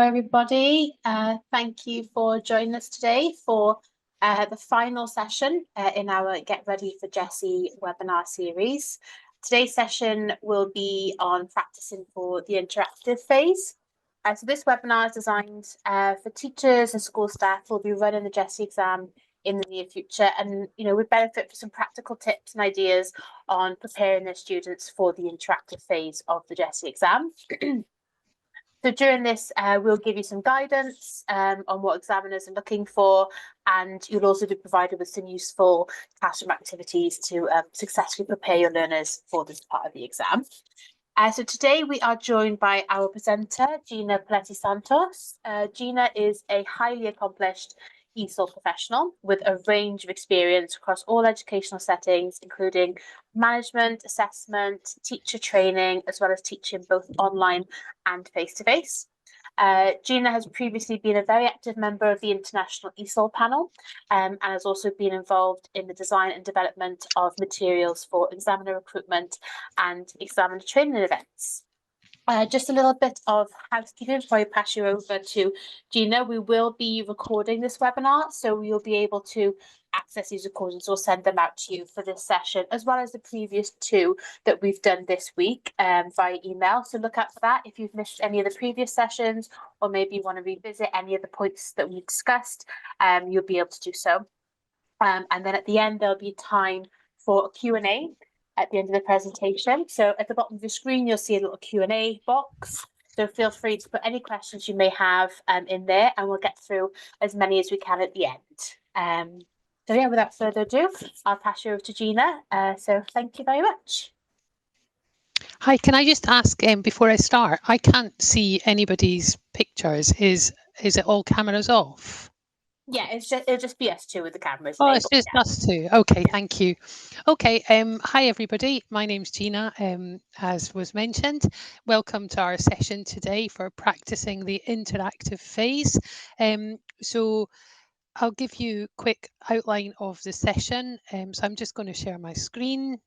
everybody. Thank you for joining us today for the final session in our Get Ready for GESE webinar series. Today's session will be on practicing for the interactive phase. So this webinar is designed for teachers and school staff who will be running the GESE exam in the near future, and we benefit for some practical tips and ideas on preparing their students for the interactive phase of the GESE exam. So during this, we'll give you some guidance on what examiners are looking for, and you'll also be provided with some useful classroom activities to successfully prepare your learners for this part of the exam. So today we are joined by our presenter, Gina Paletti-Santos. Gina is a highly accomplished ESOL professional with a range of experience across all educational settings, including management, assessment, teacher training, as well as teaching both online and face-to-face. Gina has previously been a very active member of the International ESOL panel and has also been involved in the design and development of materials for examiner recruitment and examiner training events. Just a little bit of housekeeping before I pass you over to Gina. We will be recording this webinar, so you'll be able to access these recordings or send them out to you for this session, as well as the previous two that we've done this week via email. So look out for that. If you've missed any of the previous sessions, or maybe you want to revisit any of the points that we discussed, you'll be able to do so. And then at the end, there'll be time for a Q&A at the end of the presentation. So at the bottom of your screen, you'll see a little Q&A box. So feel free to put any questions you may have in there, and we'll get through as many as we can at the end. So yeah, without further ado, I'll pass you over to Gina. So thank you very much. Hi, can I just ask before I start, I can't see anybody's pictures. Is it all cameras off? Yeah, it'll just be us two with the cameras. Oh, it's just us two. Okay, thank you. Okay, hi everybody. My name's Gina, as was mentioned. Welcome to our session today for practicing the interactive phase. So I'll give you a quick outline of the session. So I'm just going to share my screen.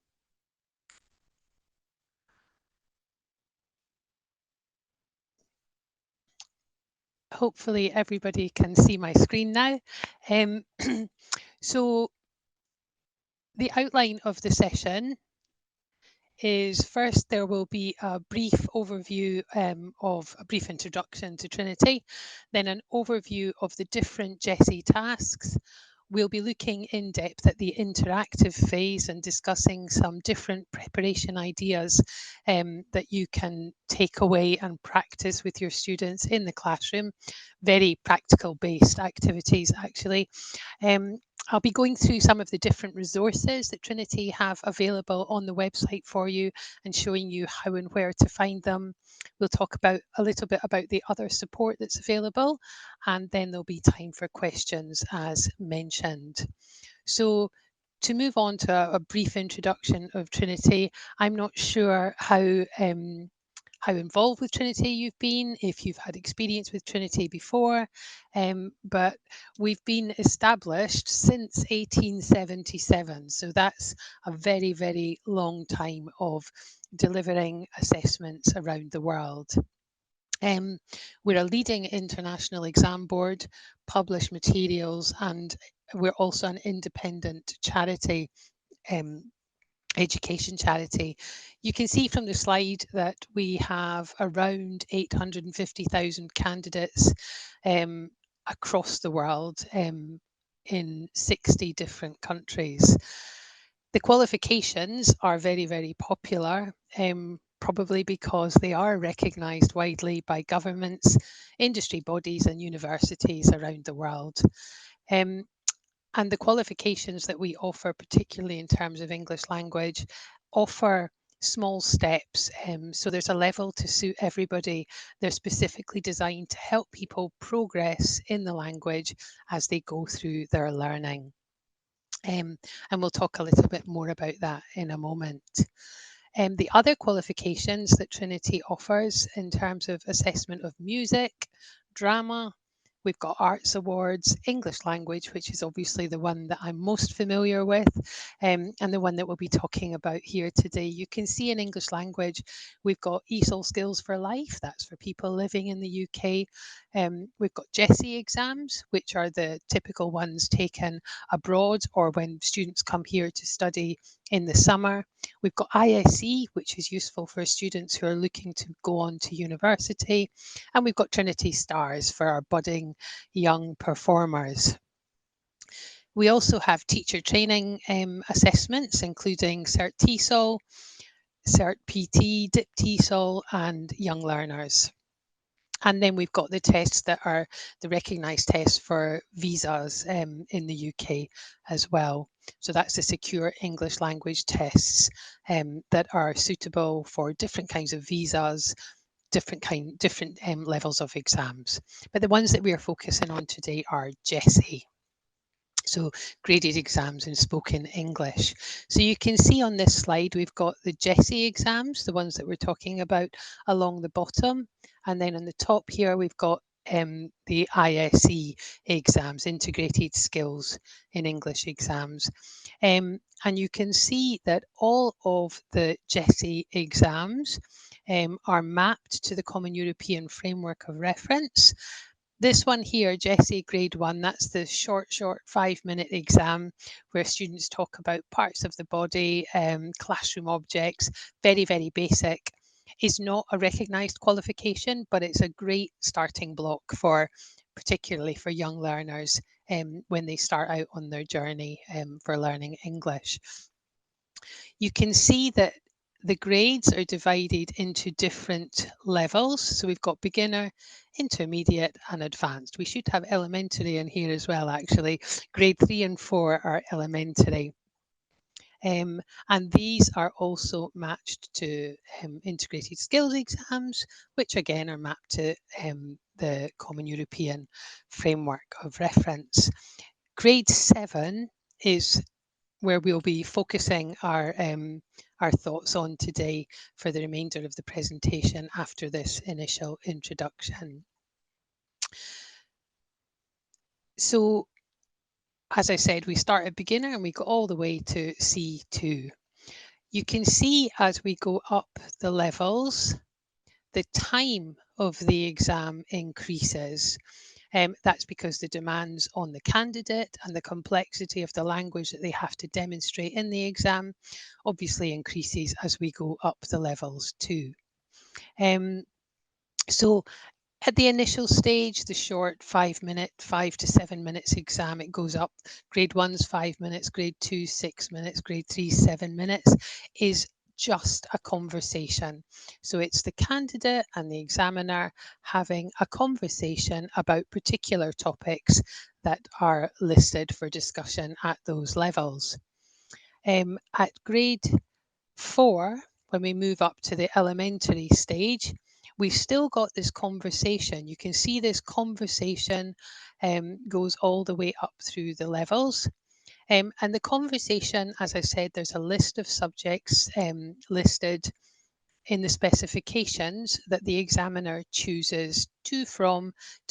Hopefully everybody can see my screen now. So the outline of the session is first there will be a brief overview of a brief introduction to Trinity, then an overview of the different GESE tasks. We'll be looking in depth at the interactive phase and discussing some different preparation ideas that you can take away and practice with your students in the classroom. Very practical based activities actually. I'll be going through some of the different resources that Trinity have available on the website for you and showing you how and where to find them. We'll talk about a little bit about the other support that's available, and then there'll be time for questions as mentioned. So to move on to a brief introduction of Trinity, I'm not sure how involved with Trinity you've been, if you've had experience with Trinity before, but we've been established since 1877. So that's a very, very long time of delivering assessments around the world. We're a leading international exam board, publish materials, and we're also an independent charity, education charity. You can see from the slide that we have around 850,000 candidates across the world in 60 different countries. The qualifications are very, very popular, probably because they are recognised widely by governments, industry bodies and universities around the world. And the qualifications that we offer, particularly in terms of English language, offer small steps. So there's a level to suit everybody. They're specifically designed to help people progress in the language as they go through their learning. And we'll talk a little bit more about that in a moment. The other qualifications that Trinity offers in terms of assessment of music, drama, We've got Arts Awards, English Language, which is obviously the one that I'm most familiar with, and the one that we'll be talking about here today. You can see in English Language, we've got ESOL Skills for Life, that's for people living in the UK. We've got GESE exams, which are the typical ones taken abroad or when students come here to study in the summer. We've got ISE, which is useful for students who are looking to go on to university. And we've got Trinity Stars for our budding young performers. We also have teacher training assessments, including Cert TESOL, Cert PT, DIP TESOL, and young learners. And then we've got the tests that are the recognised tests for visas in the UK as well. So that's the secure English language tests that are suitable for different kinds of visas, different levels of exams. But the ones that we are focusing on today are GESE. So graded exams in spoken English. So you can see on this slide, we've got the GESE exams, the ones that we're talking about along the bottom. And then on the top here, we've got the ISE exams, Integrated Skills in English exams. And you can see that all of the GESE exams are mapped to the Common European Framework of Reference. This one here, GESE Grade 1, that's the short 5-minute exam where students talk about parts of the body, classroom objects, very, very basic. Is not a recognised qualification, but it's a great starting block for, particularly for young learners when they start out on their journey for learning English. You can see that the grades are divided into different levels. So we've got beginner, intermediate and advanced. We should have elementary in here as well, actually. Grade 3 and 4 are elementary. And these are also matched to integrated skills exams, which again are mapped to the Common European Framework of Reference. Grade 7 is where we'll be focusing our thoughts on today for the remainder of the presentation after this initial introduction. So, as I said, we start at beginner and we go all the way to C2. You can see as we go up the levels, the time of the exam increases. That's because the demands on the candidate and the complexity of the language that they have to demonstrate in the exam obviously increases as we go up the levels too. So at the initial stage, the short 5 to 7 minutes exam, it goes up. Grade 1's 5 minutes, grade 2 6 minutes, grade 3 7 minutes is just a conversation. So it's the candidate and the examiner having a conversation about particular topics that are listed for discussion at those levels. At grade 4, when we move up to the elementary stage, we've still got this conversation. You can see this conversation goes all the way up through the levels. And the conversation, as I said, there's a list of subjects listed in the specifications that the examiner chooses to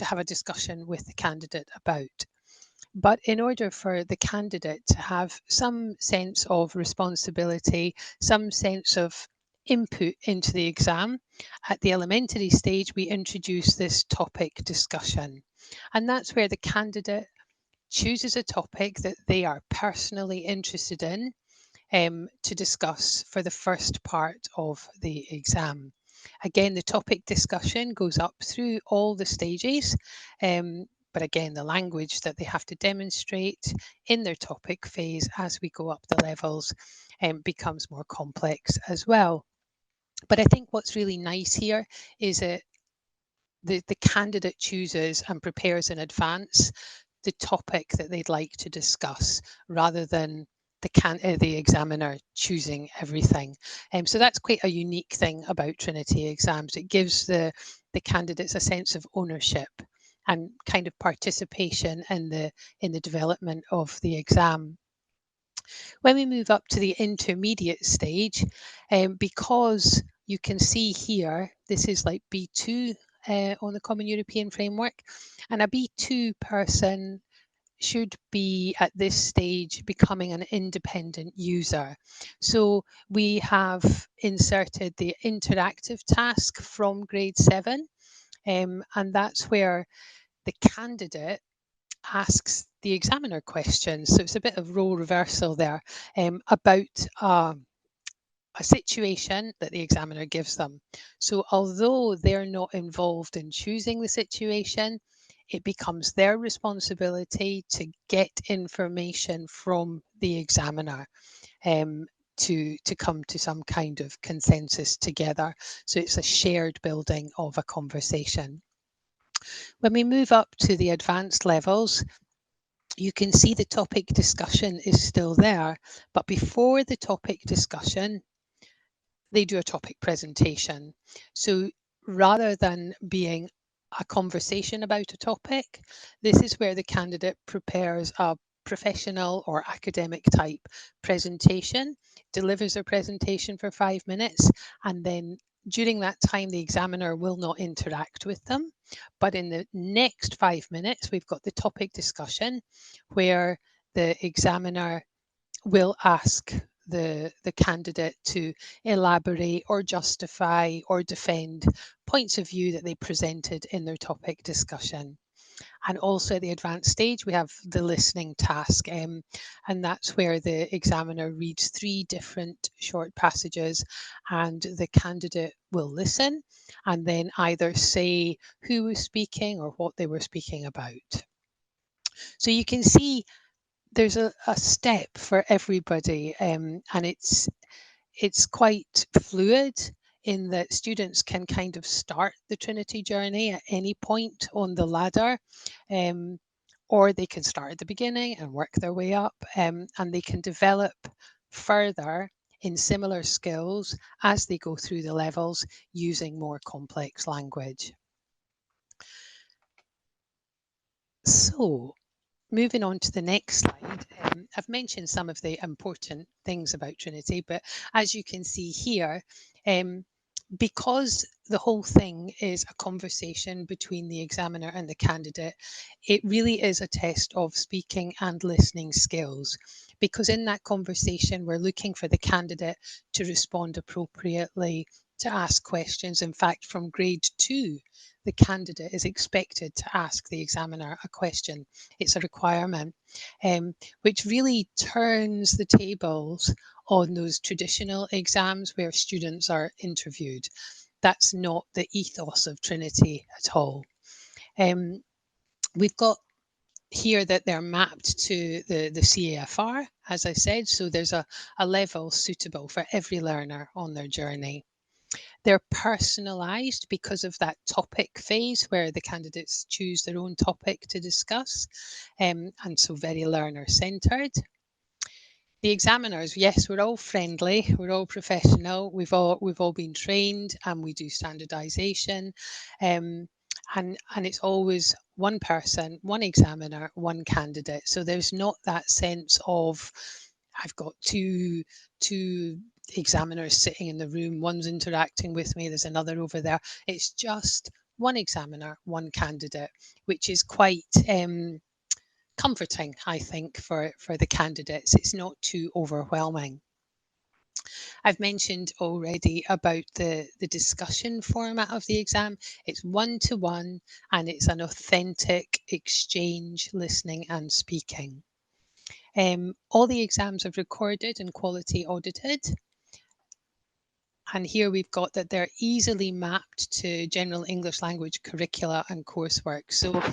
have a discussion with the candidate about. But in order for the candidate to have some sense of responsibility, some sense of input into the exam, at the elementary stage, we introduce this topic discussion. And that's where the candidate chooses a topic that they are personally interested in to discuss for the first part of the exam. Again, the topic discussion goes up through all the stages, but again, the language that they have to demonstrate in their topic phase as we go up the levels becomes more complex as well. But I think what's really nice here is that the candidate chooses and prepares in advance the topic that they'd like to discuss rather than the examiner choosing everything. So that's quite a unique thing about Trinity exams. It gives the candidates a sense of ownership and kind of participation in the development of the exam. When we move up to the intermediate stage, because you can see here, this is like B2 on the Common European Framework, and a B2 person should be at this stage becoming an independent user. So we have inserted the interactive task from grade 7, and that's where the candidate asks the examiner questions. So it's a bit of role reversal there, about a situation that the examiner gives them. So although they're not involved in choosing the situation, it becomes their responsibility to get information from the examiner, to come to some kind of consensus together. So it's a shared building of a conversation. When we move up to the advanced levels, you can see the topic discussion is still there, but before the topic discussion, they do a topic presentation. So rather than being a conversation about a topic, this is where the candidate prepares a professional or academic type presentation, delivers their presentation for 5 minutes, and then during that time, the examiner will not interact with them. But in the next 5 minutes, we've got the topic discussion where the examiner will ask the candidate to elaborate or justify or defend points of view that they presented in their topic discussion. And also at the advanced stage, we have the listening task, and that's where the examiner reads 3 different short passages and the candidate will listen and then either say who was speaking or what they were speaking about. So you can see there's a step for everybody, and it's quite fluid in that students can kind of start the Trinity journey at any point on the ladder, um, or they can start at the beginning and work their way up, and they can develop further in similar skills as they go through the levels using more complex language. So moving on to the next slide, I've mentioned some of the important things about Trinity, but as you can see here, um, because the whole thing is a conversation between the examiner and the candidate, it really is a test of speaking and listening skills. Because in that conversation, we're looking for the candidate to respond appropriately, to ask questions. In fact, from grade 2, the candidate is expected to ask the examiner a question. It's a requirement, which really turns the tables on those traditional exams where students are interviewed. That's not the ethos of Trinity at all. We've got here that they're mapped to the CAFR, as I said, so there's a level suitable for every learner on their journey. They're personalised because of that topic phase where the candidates choose their own topic to discuss, and so very learner-centred. The examiners, yes, we're all friendly, we're all professional, we've all been trained, and we do standardisation, and it's always one person, one examiner, one candidate. So there's not that sense of I've got two examiners sitting in the room, one's interacting with me, there's another over there. It's just one examiner, one candidate, which is quite comforting, I think, for the candidates. It's not too overwhelming. I've mentioned already about the discussion format of the exam. It's one-to-one and it's an authentic exchange, listening and speaking. All the exams are recorded and quality audited. And here we've got that they're easily mapped to general English language curricula and coursework. So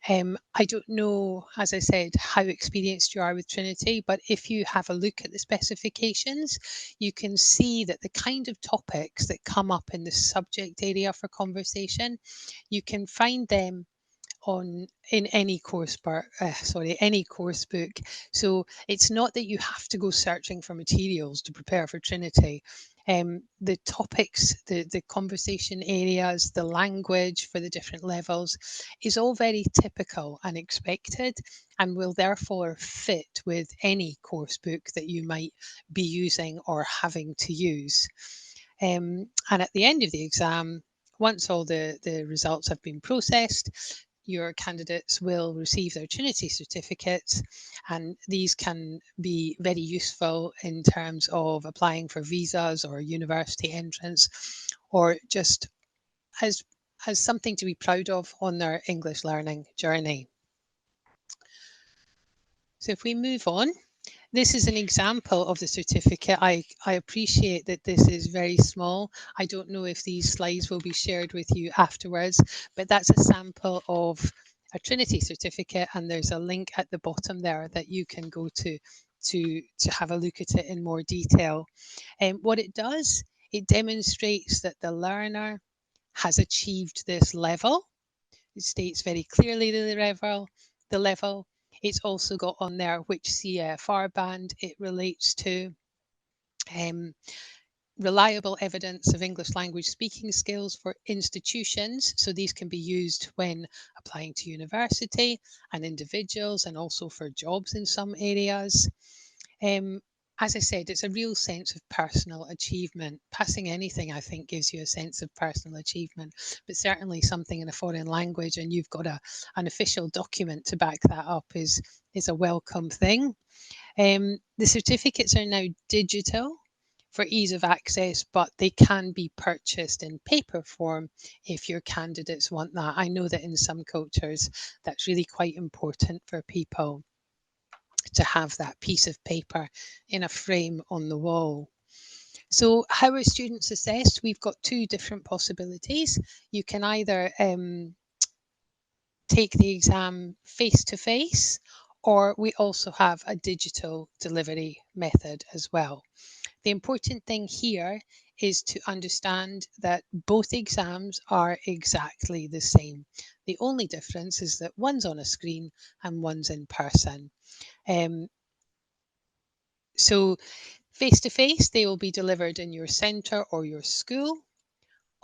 I don't know, as I said, how experienced you are with Trinity, but if you have a look at the specifications, you can see that the kind of topics that come up in the subject area for conversation, you can find them in any any course book. So it's not that you have to go searching for materials to prepare for Trinity. The topics, the conversation areas, the language for the different levels is all very typical and expected, and will therefore fit with any course book that you might be using or having to use. And at the end of the exam, Once all the results have been processed, your candidates will receive their Trinity certificates, and these can be very useful in terms of applying for visas or university entrance, or just as something to be proud of on their English learning journey. So if we move on, this is an example of the certificate. I appreciate that this is very small. I don't know if these slides will be shared with you afterwards, but that's a sample of a Trinity certificate, and there's a link at the bottom there that you can go to have a look at it in more detail. And what it does, it demonstrates that the learner has achieved this level. It states very clearly the level. It's also got on there which CFR band it relates to. Um, Reliable evidence of English language speaking skills for institutions. So these can be used when applying to university and individuals, and also for jobs in some areas. Um, as I said, it's a real sense of personal achievement. Passing anything, I think, gives you a sense of personal achievement, but certainly something in a foreign language, and you've got an official document to back that up, is a welcome thing. The certificates are now digital for ease of access, but they can be purchased in paper form if your candidates want that. I know that in some cultures that's really quite important for people to have that piece of paper in a frame on the wall. So, how are students assessed? We've got two different possibilities. You can either take the exam face to face, or we also have a digital delivery method as well. The important thing here is to understand that both exams are exactly the same. The only difference is that one's on a screen and one's in person. Um, so face to face, they will be delivered in your centre or your school.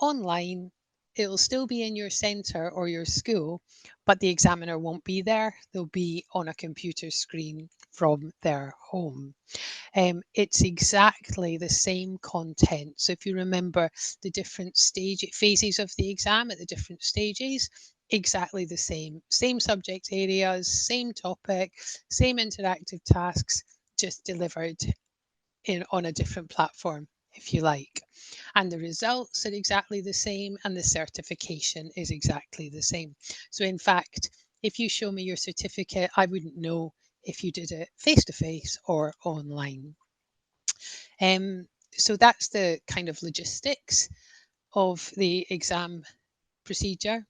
Online, it will still be in your centre or your school, but the examiner won't be there. They'll be on a computer screen from their home. It's exactly the same content. So if you remember the different phases of the exam at the different stages, exactly the same. Same subject areas, same topic, same interactive tasks, just delivered on a different platform, if you like. And the results are exactly the same, and the certification is exactly the same. So in fact, if you show me your certificate, I wouldn't know if you did it face to face or online. So that's the kind of logistics of the exam procedure.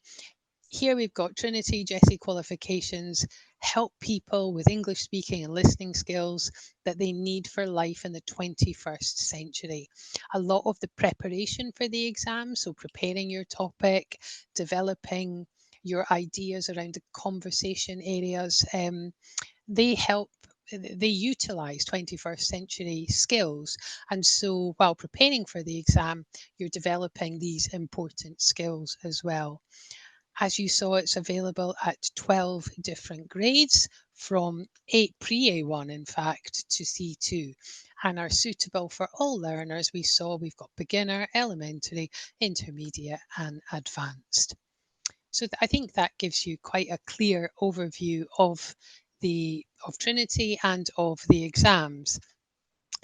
Here we've got Trinity GESE qualifications help people with English speaking and listening skills that they need for life in the 21st century. A lot of the preparation for the exam, so preparing your topic, developing your ideas around the conversation areas, they help, they utilize 21st century skills. And so while preparing for the exam, you're developing these important skills as well. As you saw, it's available at 12 different grades from pre-A1, in fact, to C2, and are suitable for all learners. We saw we've got beginner, elementary, intermediate, and advanced. So I think that gives you quite a clear overview of Trinity and of the exams.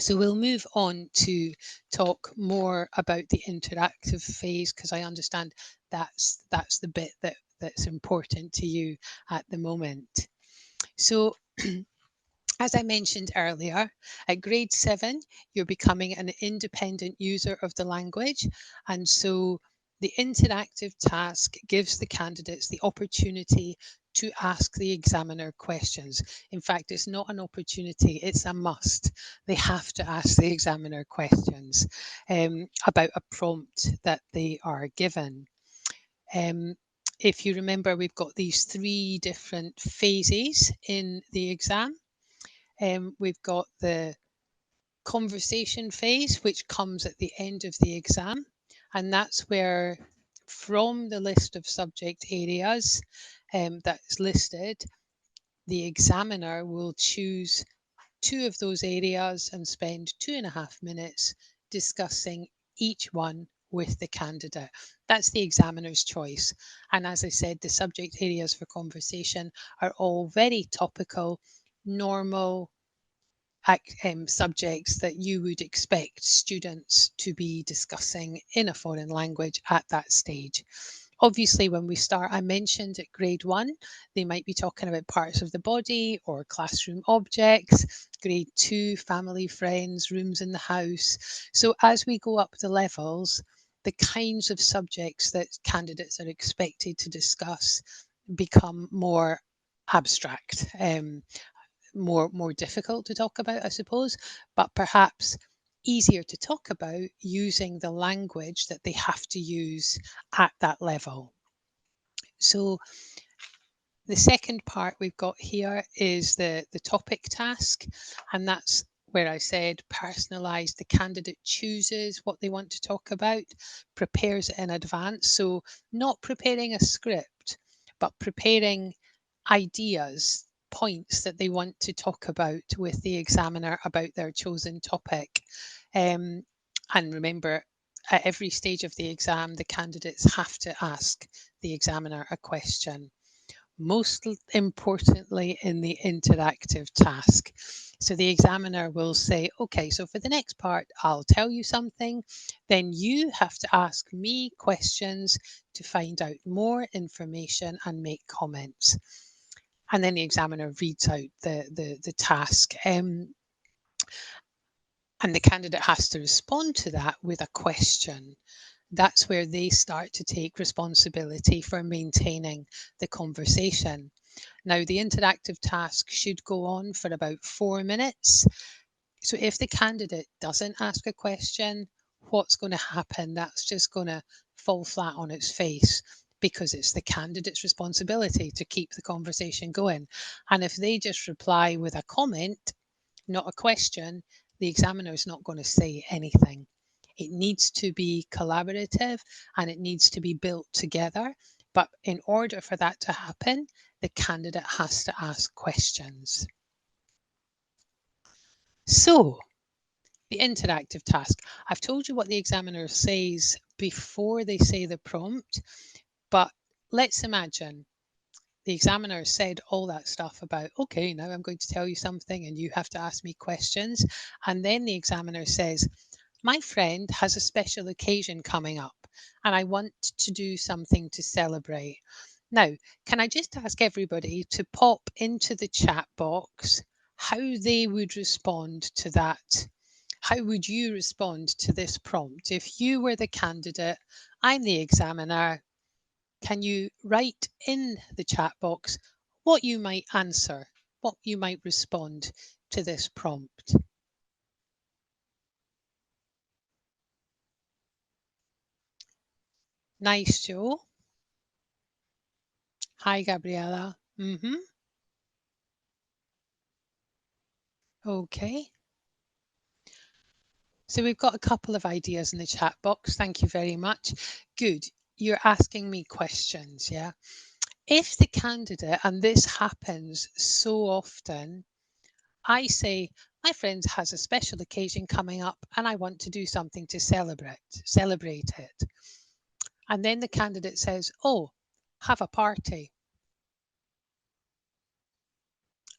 So we'll move on to talk more about the interactive phase, because I understand that's the bit that's important to you at the moment. So as I mentioned earlier, at grade 7, you're becoming an independent user of the language. And so the interactive task gives the candidates the opportunity to ask the examiner questions. In fact, it's not an opportunity, it's a must. They have to ask the examiner questions about a prompt that they are given. Um, if you remember, we've got these 3 different phases in the exam. We've got the conversation phase, which comes at the end of the exam. And that's where, from the list of subject areas that's listed, the examiner will choose 2 of those areas and spend 2.5 minutes discussing each one with the candidate. That's the examiner's choice. And as I said, the subject areas for conversation are all very topical, normal subjects that you would expect students to be discussing in a foreign language at that stage. Obviously, when we start, I mentioned at grade 1, they might be talking about parts of the body or classroom objects. Grade 2, family, friends, rooms in the house. So as we go up the levels, the kinds of subjects that candidates are expected to discuss become more abstract, more difficult to talk about, I suppose, but perhaps easier to talk about using the language that they have to use at that level. So the second part we've got here is the topic task, and that's where I said personalised. The candidate chooses what they want to talk about, prepares it in advance. So not preparing a script, but preparing ideas, points that they want to talk about with the examiner about their chosen topic. And remember, at every stage of the exam, the candidates have to ask the examiner a question. Most importantly, in the interactive task. So the examiner will say, okay, so for the next part, I'll tell you something. Then you have to ask me questions to find out more information and make comments. And then the examiner reads out the task. And the candidate has to respond to that with a question. That's where they start to take responsibility for maintaining the conversation. Now, the interactive task should go on for about 4 minutes. So if the candidate doesn't ask a question, what's going to happen? That's just going to fall flat on its face, because it's the candidate's responsibility to keep the conversation going. And if they just reply with a comment, not a question, the examiner is not going to say anything. It needs to be collaborative and it needs to be built together. But in order for that to happen, the candidate has to ask questions. So, the interactive task. I've told you what the examiner says before they say the prompt, but let's imagine the examiner said all that stuff about, okay, now I'm going to tell you something and you have to ask me questions. And then the examiner says, my friend has a special occasion coming up and I want to do something to celebrate. Now, can I just ask everybody to pop into the chat box how they would respond to that? How would you respond to this prompt? If you were the candidate, I'm the examiner, can you write in the chat box what you might answer, what you might respond to this prompt? Nice, Joe. Hi, Gabriella. Okay. So we've got a couple of ideas in the chat box. Thank you very much. Good. You're asking me questions, yeah? If the candidate, and this happens so often, I say, my friend has a special occasion coming up and I want to do something to celebrate it. And then the candidate says, oh, have a party.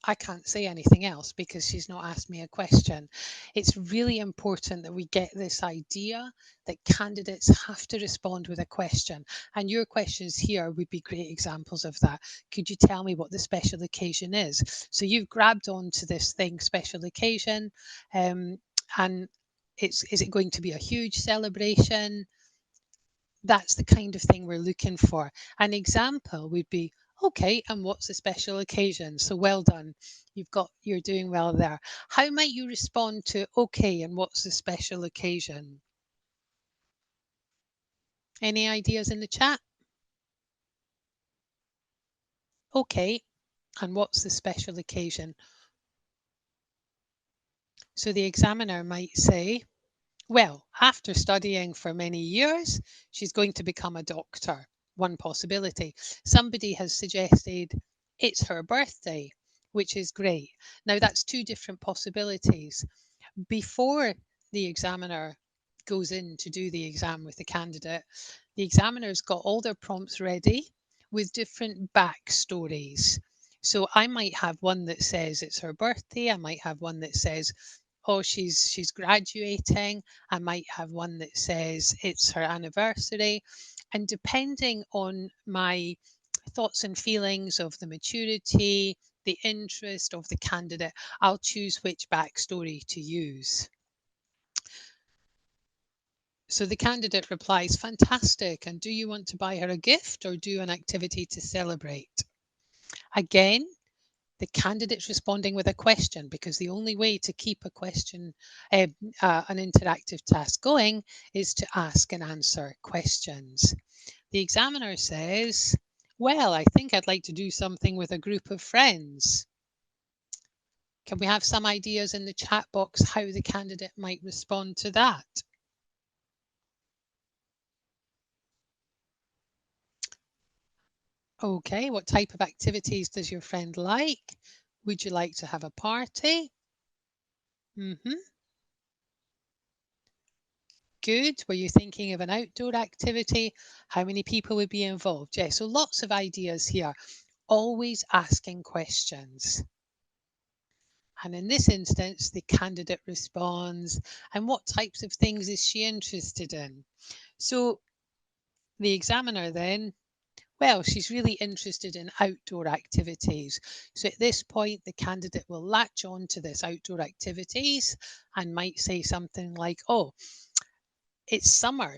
I can't say anything else because she's not asked me a question. It's really important that we get this idea that candidates have to respond with a question. And your questions here would be great examples of that. Could you tell me what the special occasion is? So you've grabbed onto this thing, special occasion, and is it going to be a huge celebration? That's the kind of thing we're looking for. An example would be, okay, and what's the special occasion? So well done. You're doing well there. How might you respond to, okay, and what's the special occasion? Any ideas in the chat? Okay, and what's the special occasion? So the examiner might say, well, after studying for many years, she's going to become a doctor. One possibility. Somebody has suggested it's her birthday, which is great. Now, that's two different possibilities. Before the examiner goes in to do the exam with the candidate, the examiner's got all their prompts ready with different backstories. So I might have one that says it's her birthday. I might have one that says, oh, she's graduating. I might have one that says it's her anniversary. And depending on my thoughts and feelings of the maturity, the interest of the candidate, I'll choose which backstory to use. So the candidate replies, fantastic. And do you want to buy her a gift or do an activity to celebrate? Again, the candidate's responding with a question, because the only way to keep a question, an interactive task going, is to ask and answer questions. The examiner says, well, I think I'd like to do something with a group of friends. Can we have some ideas in the chat box how the candidate might respond to that? Okay, what type of activities does your friend like? Would you like to have a party? Good. Were you thinking of an outdoor activity? How many people would be involved? Yeah, so lots of ideas here. Always asking questions. And in this instance, the candidate responds, and what types of things is she interested in? So the examiner then, well, she's really interested in outdoor activities. So at this point, the candidate will latch on to this outdoor activities and might say something like, oh, it's summer.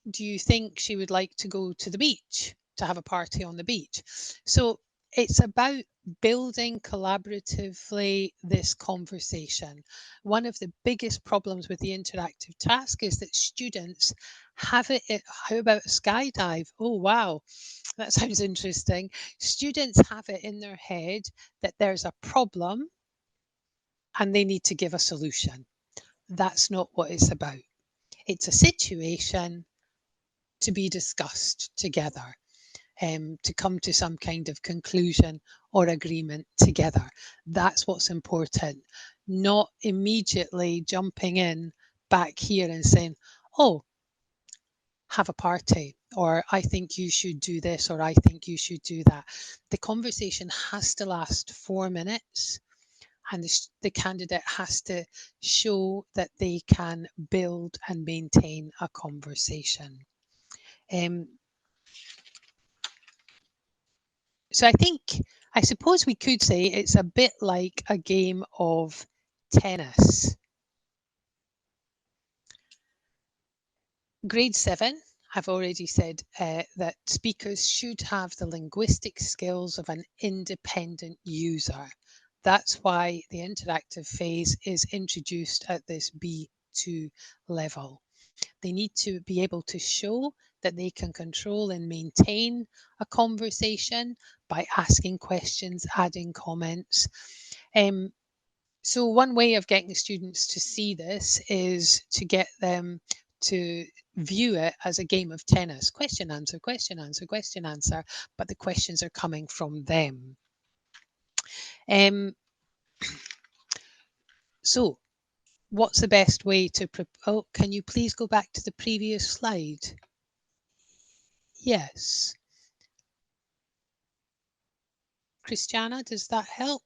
Do you think she would like to go to the beach, to have a party on the beach? So it's about building collaboratively this conversation. One of the biggest problems with the interactive task is that students have it, how about a skydive? Oh, wow, that sounds interesting. Students have it in their head that there's a problem and they need to give a solution. That's not what it's about. It's a situation to be discussed together, to come to some kind of conclusion or agreement together. That's what's important, not immediately jumping in back here and saying, oh, have a party, or I think you should do this, or I think you should do that. The conversation has to last 4 minutes, and the candidate has to show that they can build and maintain a conversation. Um, So I suppose we could say it's a bit like a game of tennis. Grade 7, I've already said that speakers should have the linguistic skills of an independent user. That's why the interactive phase is introduced at this B2 level. They need to be able to show that they can control and maintain a conversation by asking questions, adding comments. So one way of getting students to see this is to get them to view it as a game of tennis. Question, answer, question, answer, question, answer, but the questions are coming from them. So what's the best way to, oh, can you please go back to the previous slide? Yes. Christiana, does that help?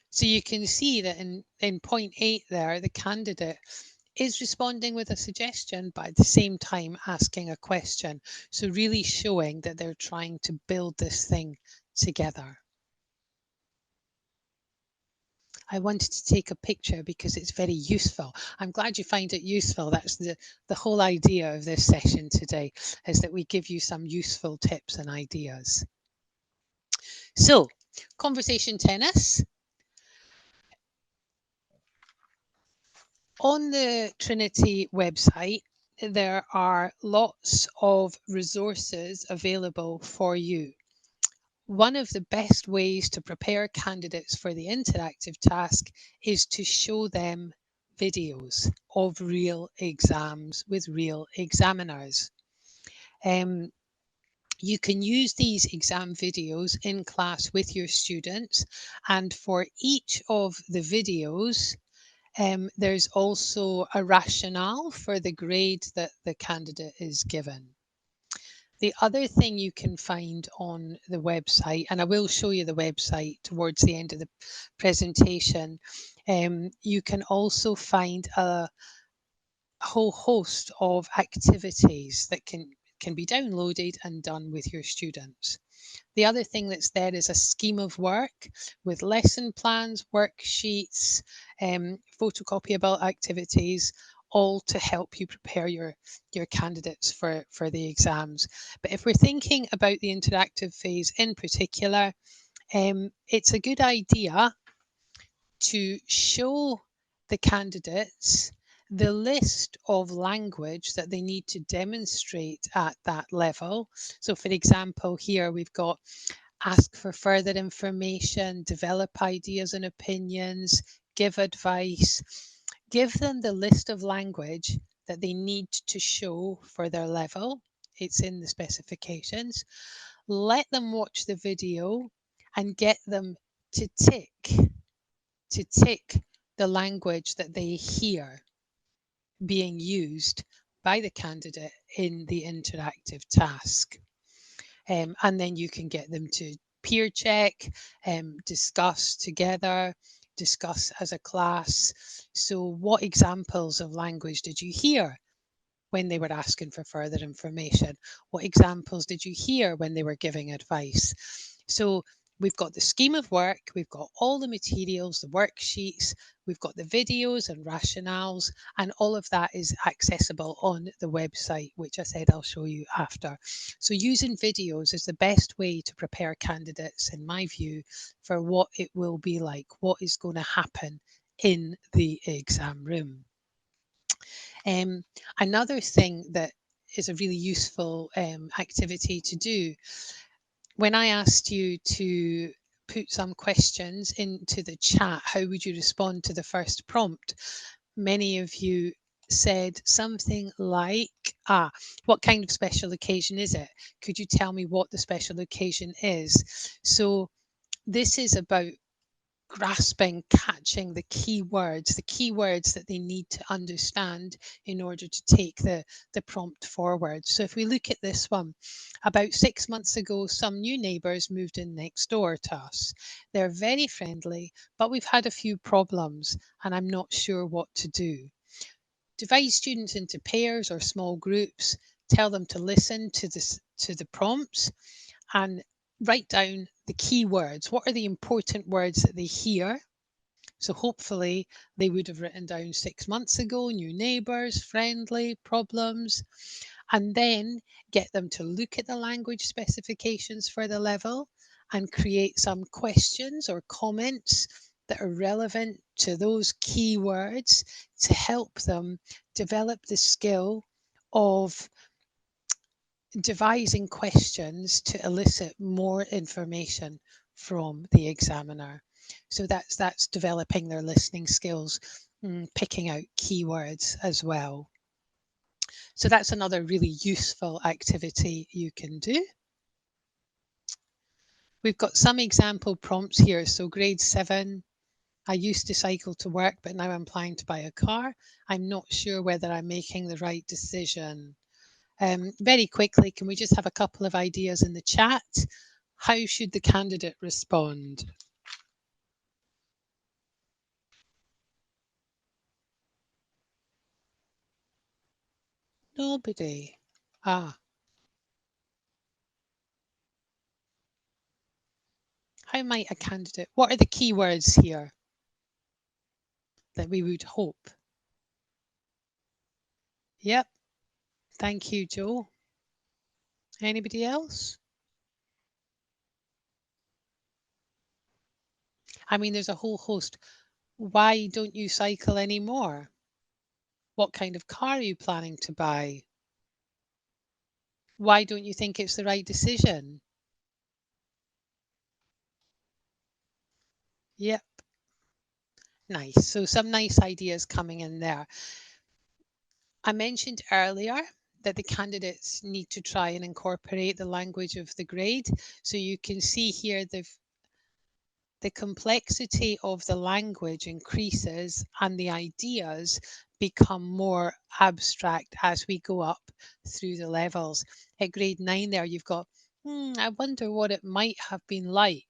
So you can see that in point 8 there, the candidate is responding with a suggestion, but at the same time asking a question. So really showing that they're trying to build this thing together. I wanted to take a picture because it's very useful. I'm glad you find it useful. That's the whole idea of this session today, is that we give you some useful tips and ideas. So, conversation tennis. On the Trinity website, there are lots of resources available for you. One of the best ways to prepare candidates for the interactive task is to show them videos of real exams with real examiners. You can use these exam videos in class with your students, and for each of the videos, there's also a rationale for the grade that the candidate is given. The other thing you can find on the website, and I will show you the website towards the end of the presentation, you can also find a whole host of activities that can be downloaded and done with your students. The other thing that's there is a scheme of work with lesson plans, worksheets, photocopiable activities, all to help you prepare your candidates for the exams. But if we're thinking about the interactive phase in particular, it's a good idea to show the candidates the list of language that they need to demonstrate at that level. So for example, here we've got ask for further information, develop ideas and opinions, give advice. Give them the list of language that they need to show for their level. It's in the specifications. Let them watch the video and get them to tick the language that they hear being used by the candidate in the interactive task. And then you can get them to peer check, discuss together, discuss as a class. So, what examples of language did you hear when they were asking for further information? What examples did you hear when they were giving advice? So, we've got the scheme of work, we've got all the materials, the worksheets, we've got the videos and rationales, and all of that is accessible on the website, which I said I'll show you after. So, using videos is the best way to prepare candidates, in my view, for what it will be like, what is going to happen in the exam room. Um, Another thing that is a really useful activity to do, when I asked you to put some questions into the chat, how would you respond to the first prompt? Many of you said something like, what kind of special occasion is it? Could you tell me what the special occasion is? So this is about grasping, catching the key words that they need to understand in order to take the prompt forward. So if we look at this one, about 6 months ago, some new neighbours moved in next door to us. They're very friendly, but we've had a few problems and I'm not sure what to do. Divide students into pairs or small groups, tell them to listen to the prompts and write down the key words. What are the important words that they hear? So hopefully they would have written down 6 months ago, new neighbours, friendly, problems, and then get them to look at the language specifications for the level and create some questions or comments that are relevant to those key words to help them develop the skill of devising questions to elicit more information from the examiner. So that's developing their listening skills, picking out keywords as well. So that's another really useful activity you can do. We've got some example prompts here. So grade 7, I used to cycle to work, but now I'm planning to buy a car. I'm not sure whether I'm making the right decision. Very quickly, can we just have a couple of ideas in the chat? How should the candidate respond? Nobody. Ah, how might a candidate, what are the key words here that we would hope? Yep, thank you, Joe. Anybody else? I mean, there's a whole host. Why don't you cycle anymore? What kind of car are you planning to buy? Why don't you think it's the right decision? Yep, nice. So some nice ideas coming in there. I mentioned earlier that the candidates need to try and incorporate the language of the grade. So you can see here the complexity of the language increases and the ideas become more abstract as we go up through the levels. At grade 9 there you've got, I wonder what it might have been like.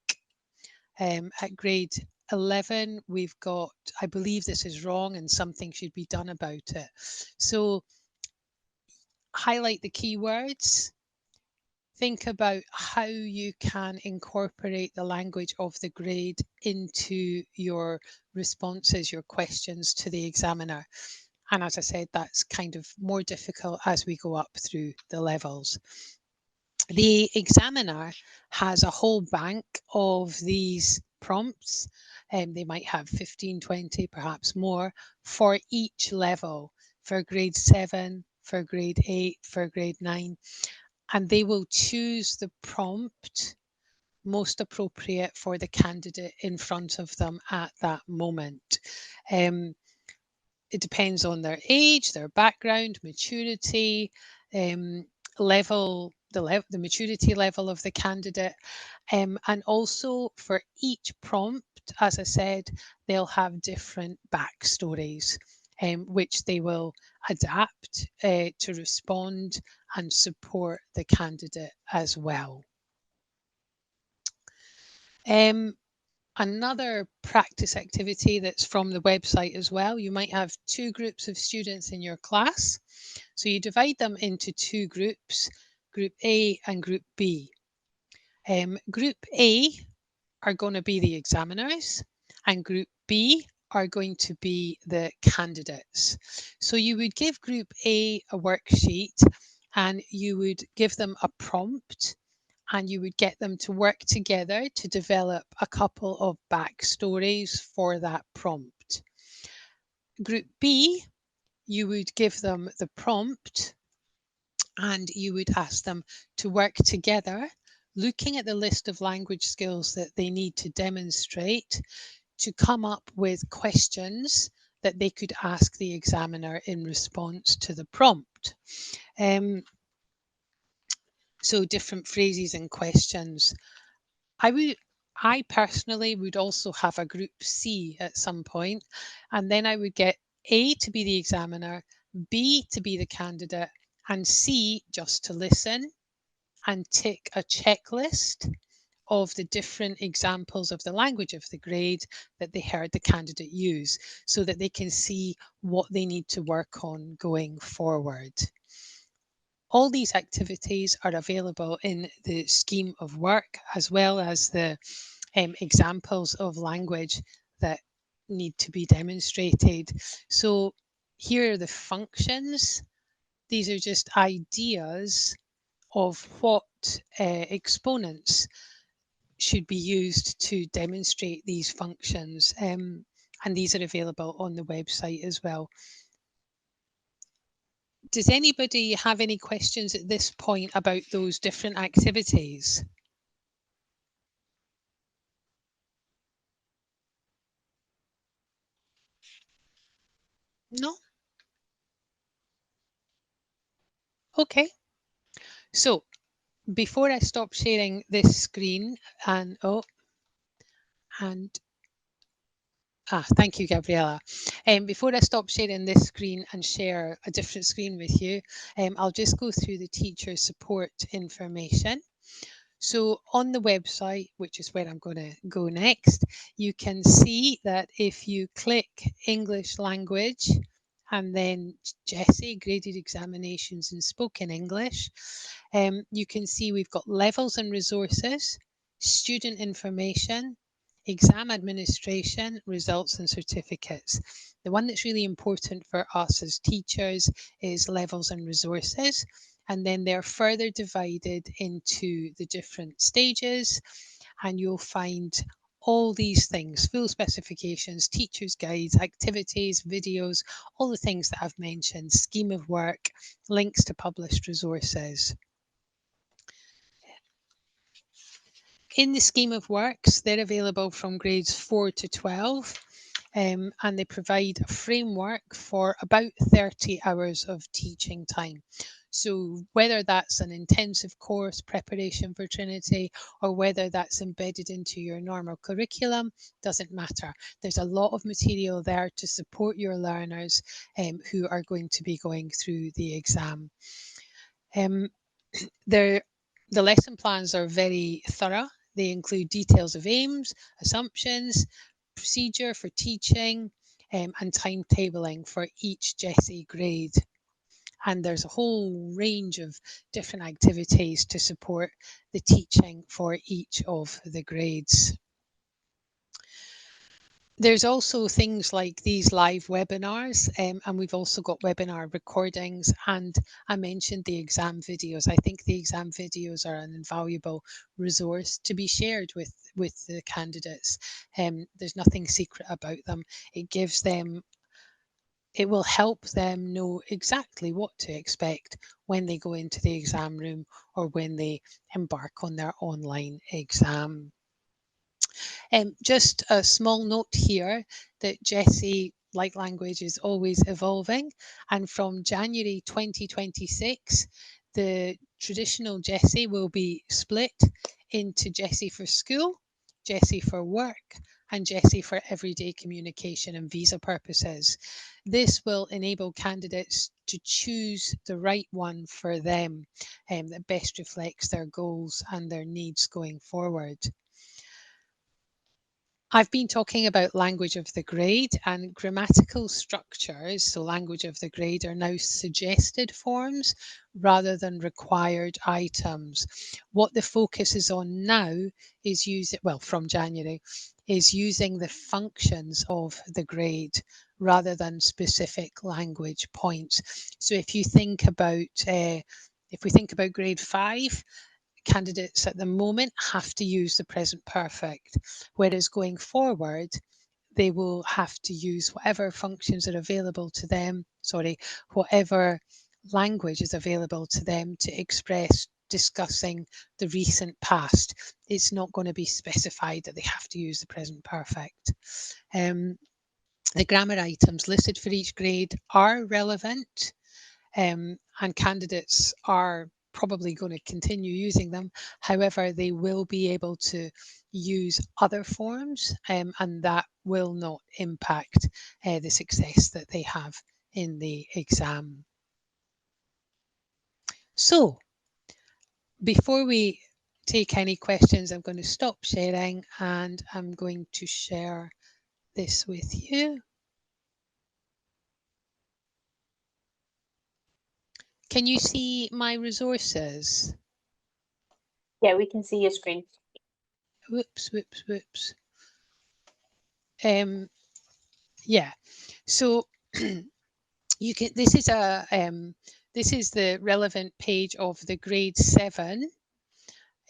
At grade 11 we've got, I believe this is wrong and something should be done about it. So highlight the keywords. Think about how you can incorporate the language of the grade into your responses, your questions to the examiner. And as I said, that's kind of more difficult as we go up through the levels. The examiner has a whole bank of these prompts, and they might have 15, 20, perhaps more for each level, for grade 7, for grade 8, for grade 9, and they will choose the prompt most appropriate for the candidate in front of them at that moment. It depends on their age, their background, maturity, level, the maturity level of the candidate, and also for each prompt, as I said, they'll have different backstories, which they will adapt to respond and support the candidate as well. Another practice activity that's from the website as well, you might have two groups of students in your class. So you divide them into two groups, Group A and Group B. Group A are going to be the examiners and Group B are going to be the candidates. So you would give Group A a worksheet and you would give them a prompt and you would get them to work together to develop a couple of backstories for that prompt. Group B, you would give them the prompt and you would ask them to work together, looking at the list of language skills that they need to demonstrate, to come up with questions that they could ask the examiner in response to the prompt. So different phrases and questions. I personally would also have a group C at some point, and then I would get A to be the examiner, B to be the candidate, and C just to listen and tick a checklist of the different examples of the language of the grade that they heard the candidate use so that they can see what they need to work on going forward. All these activities are available in the scheme of work as well as the examples of language that need to be demonstrated. So here are the functions. These are just ideas of what exponents should be used to demonstrate these functions. And these are available on the website as well. Does anybody have any questions at this point about those different activities? No? Okay. So before I stop sharing this screen and thank you, Gabriella. Before I stop sharing this screen and share a different screen with you, I'll just go through the teacher support information. So on the website, which is where I'm going to go next, you can see that if you click English language and then GESE, graded examinations in spoken English, you can see we've got levels and resources, student information, exam administration, results and certificates. The one that's really important for us as teachers is levels and resources, and then they're further divided into the different stages, and you'll find all these things, full specifications, teachers' guides, activities, videos, all the things that I've mentioned, scheme of work, links to published resources. In the scheme of works, they're available from grades 4 to 12, and they provide a framework for about 30 hours of teaching time. So whether that's an intensive course preparation for Trinity or whether that's embedded into your normal curriculum, doesn't matter. There's a lot of material there to support your learners who are going to be going through the exam. The lesson plans are very thorough. They include details of aims, assumptions, procedure for teaching, and timetabling for each GESE grade. And there's a whole range of different activities to support the teaching for each of the grades. There's also things like these live webinars, and we've also got webinar recordings, and I mentioned the exam videos. I think the exam videos are an invaluable resource to be shared with the candidates. There's nothing secret about them. It will help them know exactly what to expect when they go into the exam room or when they embark on their online exam. Just a small note here that GESE, like language, is always evolving, and from January 2026, the traditional GESE will be split into GESE for school, GESE for work, and GESE for everyday communication and visa purposes. This will enable candidates to choose the right one for them that best reflects their goals and their needs going forward. I've been talking about language of the grade, and grammatical structures, so language of the grade, are now suggested forms rather than required items. What the focus is on now is from January, is using the functions of the grade rather than specific language points. So if we think about grade 5, candidates at the moment have to use the present perfect, whereas going forward, they will have to use whatever functions are available to them, whatever language is available to them to express discussing the recent past. It's not going to be specified that they have to use the present perfect. The grammar items listed for each grade are relevant, and candidates are probably going to continue using them. However, they will be able to use other forms, and that will not impact the success that they have in the exam. So, before we take any questions, I'm going to stop sharing and I'm going to share this with you. Can you see my resources? Yeah, we can see your screen. Whoops. Yeah, so you can. This is the relevant page of the grade 7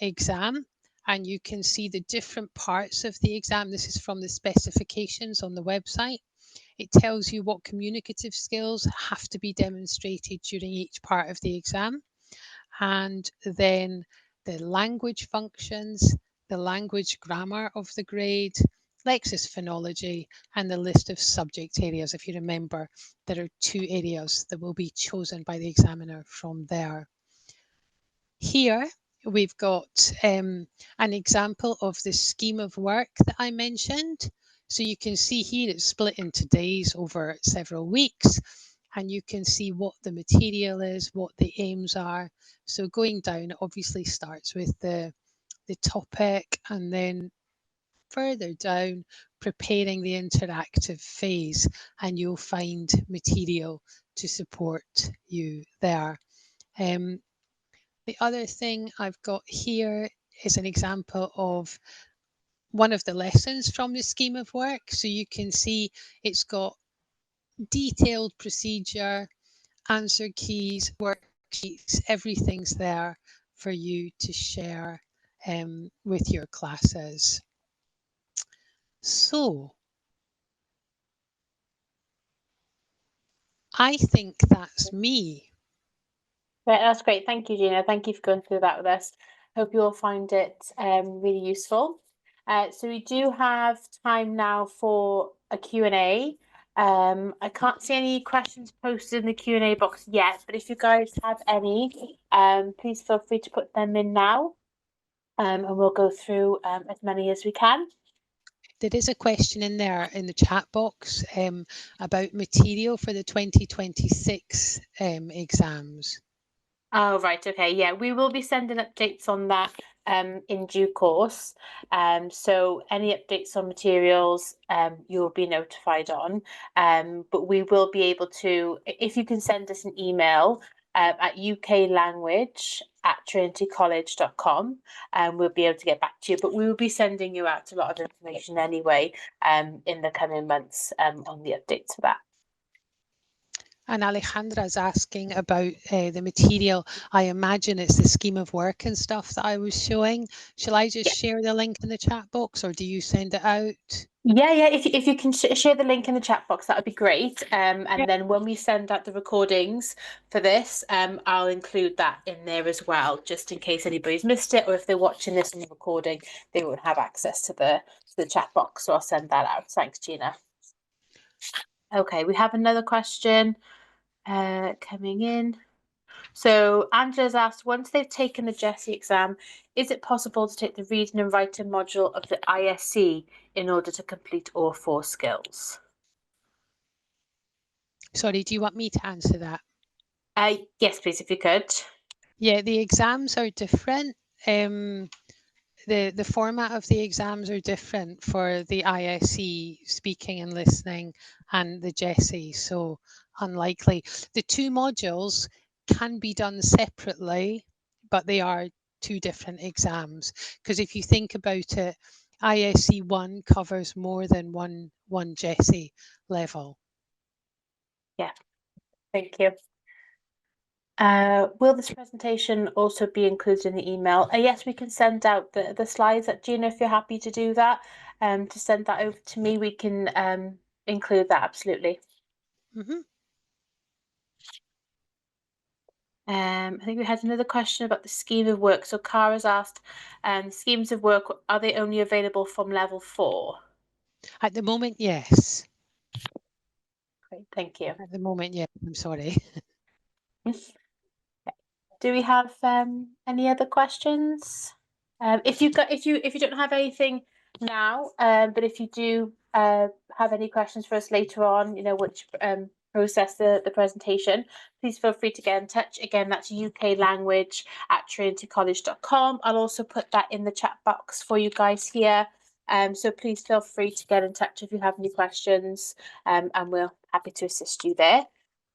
exam, and you can see the different parts of the exam. This is from the specifications on the website. It tells you what communicative skills have to be demonstrated during each part of the exam, and then the language functions, the language grammar of the grade, Lexis phonology, and the list of subject areas. If you remember, there are 2 areas that will be chosen by the examiner from there. Here we've got an example of the scheme of work that I mentioned. So you can see here it's split into days over several weeks, and you can see what the material is, what the aims are. So going down, it obviously starts with the topic, and then further down, preparing the interactive phase, and you'll find material to support you there. The other thing I've got here is an example of one of the lessons from the scheme of work. So you can see it's got detailed procedure, answer keys, worksheets, everything's there for you to share with your classes. So I think that's me. Right, that's great. Thank you, Gina. Thank you for going through that with us. Hope you all find it really useful. So we do have time now for a Q&A. I can't see any questions posted in the Q&A box yet, but if you guys have any, please feel free to put them in now, and we'll go through as many as we can. There is a question in there in the chat box about material for the 2026 exams. Oh, right. Okay. Yeah, we will be sending updates on that in due course. So any updates on materials, you'll be notified on. But we will be able to, if you can send us an email at uklanguage@trinitycollege.com, and we'll be able to get back to you. But we will be sending you out a lot of information anyway in the coming months on the updates for that. And Alejandra's asking about the material. I imagine it's the scheme of work and stuff that I was showing. Shall I just share the link in the chat box, or do you send it out? Yeah. If you can share the link in the chat box, that would be great. And then when we send out the recordings for this, I'll include that in there as well, just in case anybody's missed it, or if they're watching this on the recording, they won't have access to the chat box. So I'll send that out. Thanks, Gina. Okay, we have another question coming in. So Angela's asked, once they've taken the GESE exam, is it possible to take the reading and writing module of the ISE in order to complete all 4 skills? Sorry, do you want me to answer that? Yes, please, if you could. Yeah, the exams are different. The format of the exams are different for the ISE, speaking and listening, and the GESE, so unlikely. The 2 modules can be done separately, but they are 2 different exams. Because if you think about it, ISE 1 covers more than one GESE level. Yeah, thank you. Will this presentation also be included in the email? Yes, we can send out the slides. Gina, if you're happy to do that, to send that over to me, we can include that, absolutely. Mm-hmm. I think we had another question about the scheme of work. So Cara's asked, schemes of work, are they only available from level 4? At the moment, yes. Great, thank you. At the moment, yes. I'm sorry. Do we have any other questions? If you don't have anything now, but if you do have any questions for us later on, which process the presentation, please feel free to get in touch. Again, that's uklanguage@trinitycollege.com. I'll also put that in the chat box for you guys here. So please feel free to get in touch if you have any questions, and we're happy to assist you there.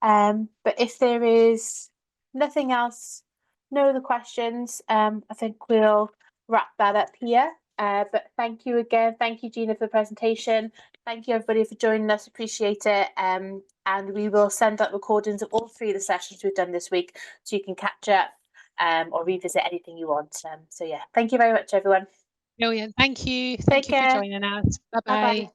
But if there is nothing else, no other questions, I think we'll wrap that up here. But thank you again. Thank you, Gina, for the presentation. Thank you, everybody, for joining us. Appreciate it. And we will send out recordings of all 3 of the sessions we've done this week, so you can catch up or revisit anything you want. So yeah, thank you very much, everyone. Brilliant. Thank you. Take Thank you for care. joining us. Bye-bye. Bye-bye.